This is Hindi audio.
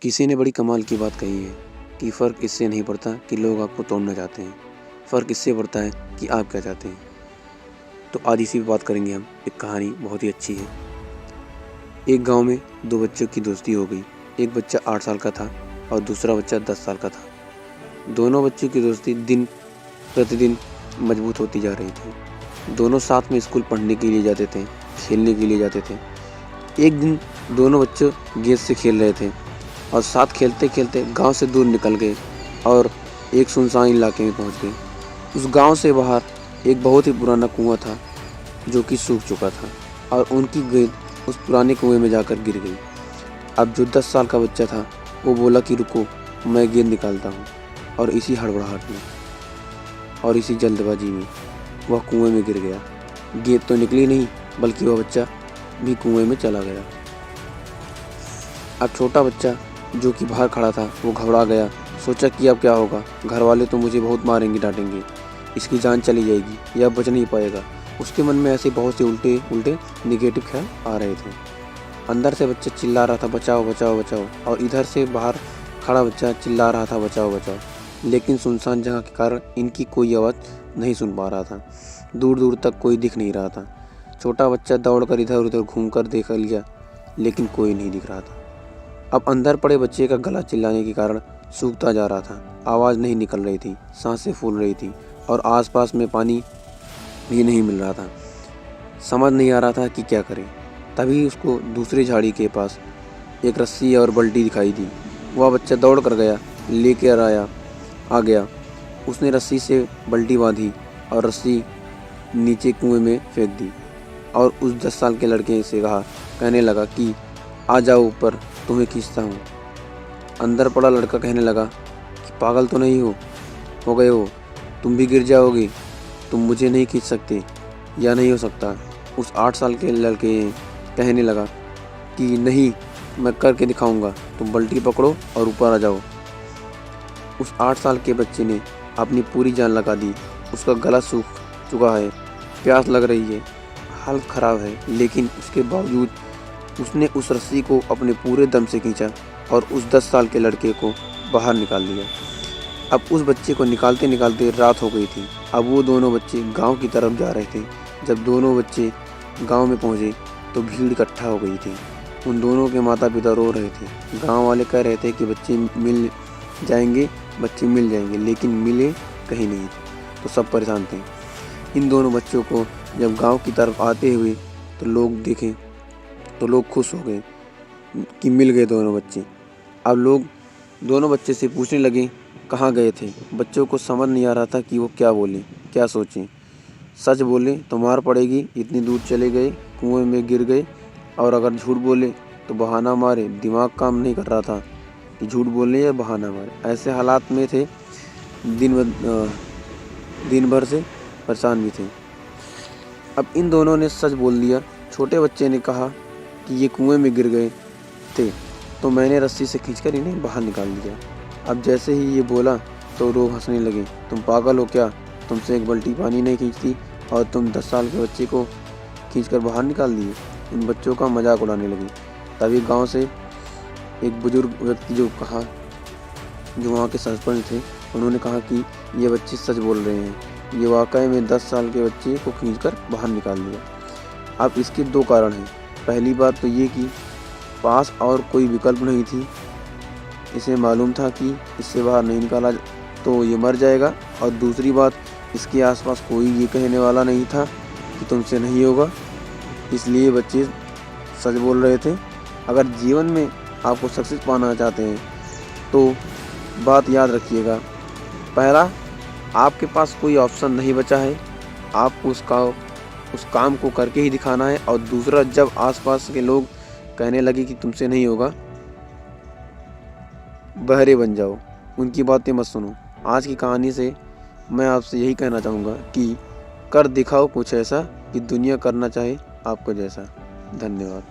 किसी ने बड़ी कमाल की बात कही है कि फ़र्क इससे नहीं पड़ता कि लोग आपको तोड़ना चाहते हैं, फ़र्क इससे पड़ता है कि आप क्या चाहते हैं। तो आज इसी पे बात करेंगे हम। एक कहानी बहुत ही अच्छी है। एक गांव में दो बच्चों की दोस्ती हो गई। एक बच्चा 8 साल का था और दूसरा बच्चा 10 साल का था। दोनों बच्चों की दोस्ती दिन प्रतिदिन मजबूत होती जा रही थी। दोनों साथ में स्कूल पढ़ने के लिए जाते थे, खेलने के लिए जाते थे। एक दिन दोनों बच्चे गेंद से खेल रहे थे और साथ खेलते खेलते गांव से दूर निकल गए और एक सुनसान इलाके में पहुंच गए। उस गांव से बाहर एक बहुत ही पुराना कुआं था जो कि सूख चुका था और उनकी गेंद उस पुराने कुएं में जाकर गिर गई। अब जो 10 साल का बच्चा था वो बोला कि रुको, मैं गेंद निकालता हूँ। और इसी हड़बड़ाहट में और इसी जल्दबाजी में वह कुएं में गिर गया। गेंद तो निकली नहीं बल्कि वह बच्चा भी कुएं में चला गया। अब छोटा बच्चा जो कि बाहर खड़ा था वो घबरा गया। सोचा कि अब क्या होगा, घर वाले तो मुझे बहुत मारेंगे, डांटेंगे, इसकी जान चली जाएगी, यह बच नहीं पाएगा। उसके मन में ऐसे बहुत से उल्टे उल्टे निगेटिव ख्याल आ रहे थे। अंदर से बच्चा चिल्ला रहा था, बचाओ बचाओ बचाओ, और इधर से बाहर खड़ा बच्चा चिल्ला रहा था, बचाओ बचाओ। लेकिन सुनसान जगह के कारण इनकी कोई आवाज़ नहीं सुन पा रहा था। दूर दूर तक कोई दिख नहीं रहा था। छोटा बच्चा दौड़कर इधर उधर घूमकर देख लिया लेकिन कोई नहीं दिख रहा था। अब अंदर पड़े बच्चे का गला चिल्लाने के कारण सूखता जा रहा था। आवाज़ नहीं निकल रही थी, सांसें फूल रही थी और आसपास में पानी भी नहीं मिल रहा था। समझ नहीं आ रहा था कि क्या करे। तभी उसको दूसरी झाड़ी के पास एक रस्सी और बाल्टी दिखाई दी। वह बच्चा दौड़ कर गया, लेकर आ गया। उसने रस्सी से बाल्टी बांधी और रस्सी नीचे कुएं में फेंक दी और उस 10 साल के लड़के से कहने लगा कि आ जाओ ऊपर, तुम्हें खींचता हूँ। अंदर पड़ा लड़का कहने लगा कि पागल तो नहीं हो गए हो, तुम भी गिर जाओगे, तुम मुझे नहीं खींच सकते, या नहीं हो सकता। उस 8 साल के लड़के कहने लगा कि नहीं, मैं करके दिखाऊंगा, तुम बाल्टी पकड़ो और ऊपर आ जाओ। उस 8 साल के बच्चे ने अपनी पूरी जान लगा दी। उसका गला सूख चुका है, प्यास लग रही है, हालत ख़राब है, लेकिन उसके बावजूद उसने उस रस्सी को अपने पूरे दम से खींचा और उस 10 साल के लड़के को बाहर निकाल दिया। अब उस बच्चे को निकालते निकालते रात हो गई थी। अब वो दोनों बच्चे गांव की तरफ जा रहे थे। जब दोनों बच्चे गांव में पहुंचे तो भीड़ इकट्ठा हो गई थी। उन दोनों के माता पिता रो रहे थे। गांव वाले कह रहे थे कि बच्चे मिल जाएंगे, लेकिन मिले कहीं नहीं। तो सब परेशान थे। इन दोनों बच्चों को जब गांव की तरफ आते हुए तो लोग देखे तो लोग खुश हो गए कि मिल गए दोनों बच्चे। अब लोग दोनों बच्चे से पूछने लगे कहाँ गए थे। बच्चों को समझ नहीं आ रहा था कि वो क्या बोले, क्या सोचें। सच बोले तो मार पड़ेगी, इतनी दूर चले गए, कुएं में गिर गए, और अगर झूठ बोले तो बहाना मारे। दिमाग काम नहीं कर रहा था कि झूठ बोले या बहाना मारे। ऐसे हालात में थे, दिन भर से परेशान भी थे। अब इन दोनों ने सच बोल दिया। छोटे बच्चे ने कहा कि ये कुएं में गिर गए थे तो मैंने रस्सी से खींचकर इन्हें बाहर निकाल दिया। अब जैसे ही ये बोला तो लोग हंसने लगे। तुम पागल हो क्या, तुमसे एक बाल्टी पानी नहीं खींचती और तुम 10 साल के बच्चे को खींचकर बाहर निकाल दिए। इन बच्चों का मजाक उड़ाने लगे। तभी गांव से एक बुजुर्ग व्यक्ति जो वहाँ के सरपंच थे, उन्होंने कहा कि ये बच्चे सच बोल रहे हैं, ये वाकई में 10 साल के बच्चे को खींचकर बाहर निकाल दिया। अब इसके 2 कारण हैं। पहली बात तो ये कि पास और कोई विकल्प नहीं थी। इसे मालूम था कि इससे बाहर नहीं निकाला तो ये मर जाएगा, और दूसरी बात, इसके आसपास कोई ये कहने वाला नहीं था कि तुमसे नहीं होगा। इसलिए बच्चे सच बोल रहे थे। अगर जीवन में आपको सक्सेस पाना चाहते हैं तो बात याद रखिएगा, पहला, आपके पास कोई ऑप्शन नहीं बचा है, आपको उस काम को करके ही दिखाना है। और दूसरा, जब आसपास के लोग कहने लगे कि तुमसे नहीं होगा, बहरे बन जाओ, उनकी बातें मत सुनो। आज की कहानी से मैं आपसे यही कहना चाहूँगा कि कर दिखाओ कुछ ऐसा कि दुनिया करना चाहे आपको जैसा। धन्यवाद।